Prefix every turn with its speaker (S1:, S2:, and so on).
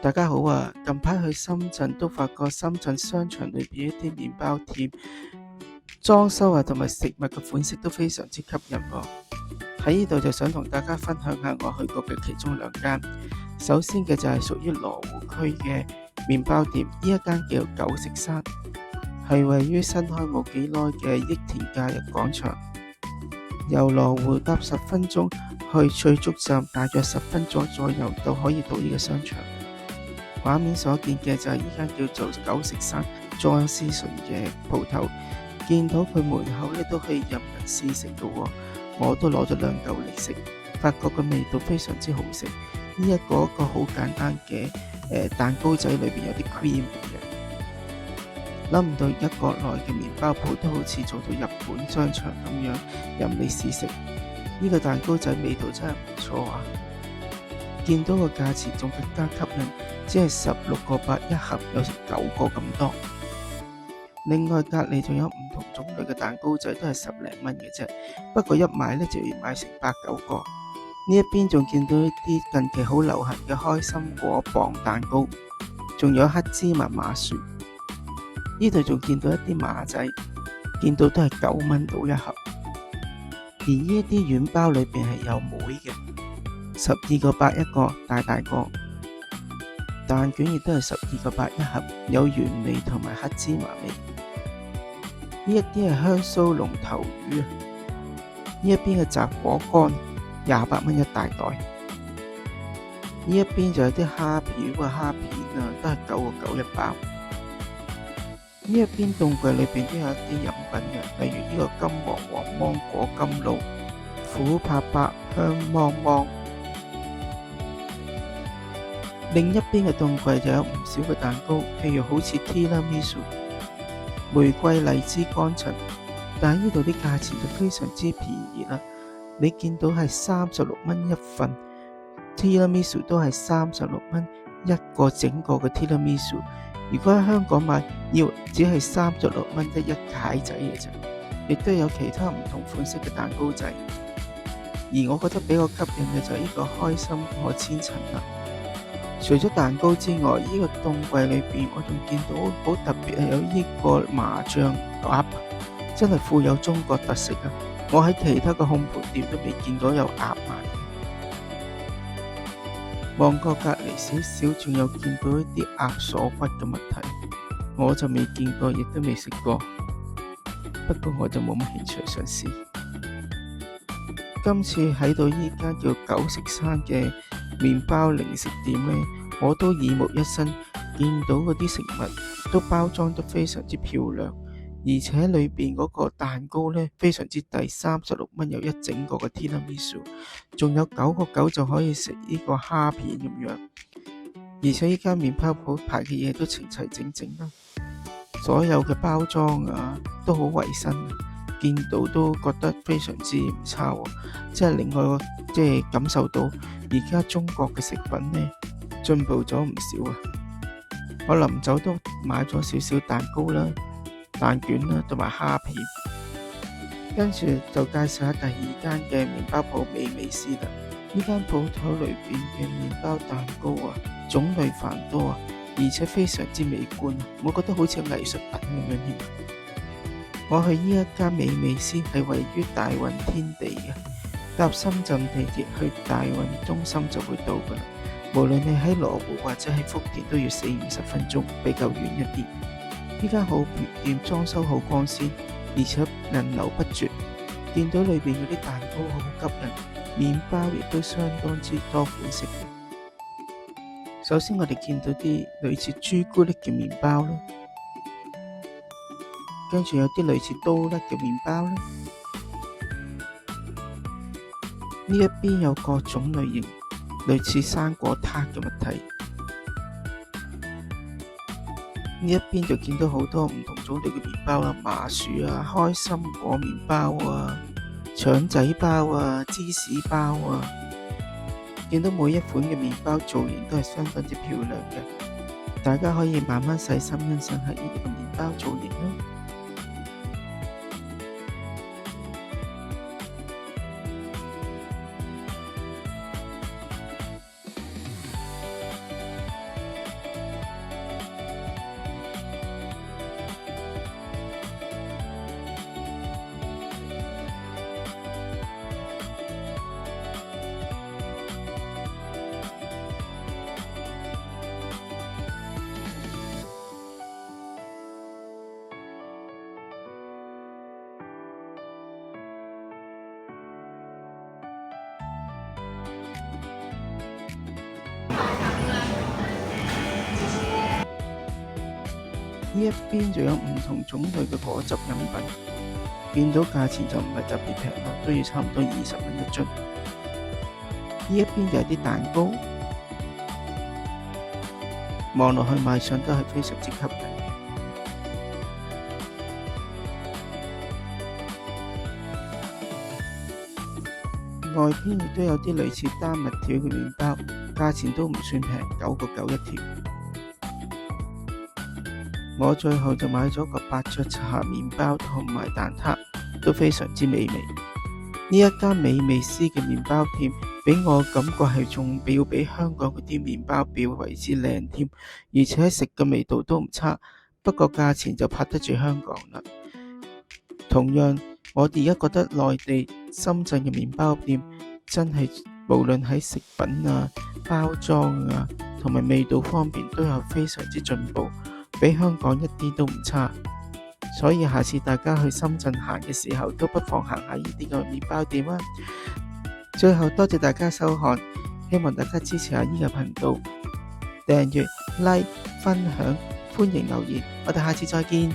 S1: 大家好啊！近排去深圳都發覺深圳商場裏邊一啲麵包店裝修啊同埋食物嘅款式都非常之吸引喎。喺呢度就想同大家分享下我去過嘅其中兩間。首先嘅就係屬於羅湖區嘅麵包店，呢一間叫九食山，係位於新開冇幾耐嘅益田假日廣場。由羅湖搭10分鐘去翠竹站，大約10分鐘左右就可以到呢個商場。畫面所見嘅就係呢間叫做九食山莊思純嘅鋪頭，見到佢門口咧都可以任人試食嘅喎。我都攞咗2嚿嚟食，發覺個味道非常之好食。呢一個好簡單嘅蛋糕仔裏邊有啲 cream 嘅，諗唔到一國內嘅麵包鋪都好似做到日本商場咁樣任你試食。呢個蛋糕仔味道真係唔錯啊！見到個價錢仲更加吸引，只係16個8一盒，有成9個咁多。另外隔離仲有唔同種類嘅蛋糕仔，都係10零蚊嘅啫。不過一買呢就要買成8、9個。呢一邊仲見到一啲近期好流行嘅開心果磅蛋糕，仲有黑芝麻馬薯。呢度仲見到一啲馬仔，見到都係9蚊到一盒。而呢一啲軟包裏邊係有梅嘅，12個8一個，大個。蛋卷亦都係12個8一盒，有原味同埋黑芝麻味。呢一啲係香酥龍頭魚啊！呢一邊嘅雜果乾28蚊一大袋。呢一邊就有啲蝦條啊、蝦片啊，都係9個9一包。呢一邊凍櫃裏邊都有一啲飲品嘅，例如呢個金黃黃芒果甘露、苦柏柏香芒芒。另一邊嘅凍櫃就有唔少嘅蛋糕，譬如好似 Tiramisu、玫瑰荔枝乾層，但係呢度啲價錢就非常之便宜啦。你見到係36蚊一份 Tiramisu， 都係36蚊一個整個嘅 Tiramisu。如果喺香港買，只係36蚊一塊仔嘅啫。亦都有其他唔同款式嘅蛋糕仔，而我覺得比較吸引嘅就係呢個開心果千層啦。除咗蛋糕之外，呢個凍櫃裏邊我仲見到好特別係有呢個麻醬鴨，真係富有中國特色啊！我喺其他嘅烘焙店都未見到有鴨賣。望過隔離少少，仲有見到一啲鴨鎖骨嘅物體，我就未見過，亦都未食過。不過我就冇乜興趣嘗試。今次喺到呢間叫九食山嘅麵包零食店呢，我都耳目一新，見到嗰啲食物都包裝得非常之漂亮，而且裏邊嗰個蛋糕呢非常之抵，36蚊有一整個嘅 Tiramisu， 仲有9個9就可以食呢個蝦片咁樣。而且呢間麵包鋪排嘅嘢都齊齊整整啦，所有嘅包裝啊都好衛生，見到都覺得非常之唔差喎。即係另外感受到而家中國嘅食品呢進步咗唔少啊！我臨走都買咗少少蛋糕啦、蛋卷啦同埋蝦片，跟住就介紹下第2間嘅麵包鋪美味斯啦。呢間鋪頭裏邊嘅麵包蛋糕啊種類繁多啊，而且非常之美觀，我覺得好似藝術品咁樣添。我去呢一間美味斯係位於大運天地嘅，搭深圳地鐵去大運中心就會到㗎啦。無論你喺羅湖或者喺福田都要40-50分鐘，比較遠一啲。呢間好店裝修好光鮮，而且人流不絕。見到裏邊嗰啲蛋糕好吸引，麵包亦都相當之多款式嘅。首先我哋見到啲類似朱古力嘅麵包啦，跟住有啲類似刀粒嘅麵包啦。呢一邊有各種類型，類似生果撻嘅物體。呢一邊就見到好多唔同種類嘅麵包啦，麻薯啊、開心果麵包啊、腸仔包啊、芝士包啊。見到每一款嘅麵包造型都係相當之漂亮嘅，大家可以慢慢細心欣賞下呢個麵包造型啦。一邊就有唔同種類嘅果汁飲品，見到價錢就唔係特別平咯，都要差唔多20蚊一樽。呢一邊就有啲蛋糕，望落去賣相都係非常之吸引。外邊亦都有啲類似丹麥條嘅麵包，價錢都唔算平，9個9一條。我最後就買咗個伯爵茶麵包同埋蛋撻，都非常之美味。呢一間美味斯嘅麵包店，俾我感覺係仲要比香港嗰啲麵包表為之靚添，而且食嘅味道都唔差，不過價錢就拍得住香港啦。同樣，我哋而家覺得內地深圳嘅麵包店真係無論喺食品啊、包裝啊同埋味道方面都有非常之進步，比香港一啲都唔差。所以下次大家去深圳行嘅時候，都不妨行下呢啲嘅麵包店啊。最後多謝大家收看，希望大家支持下呢個頻道，訂閱、like、分享，歡迎留言，我哋下次再見。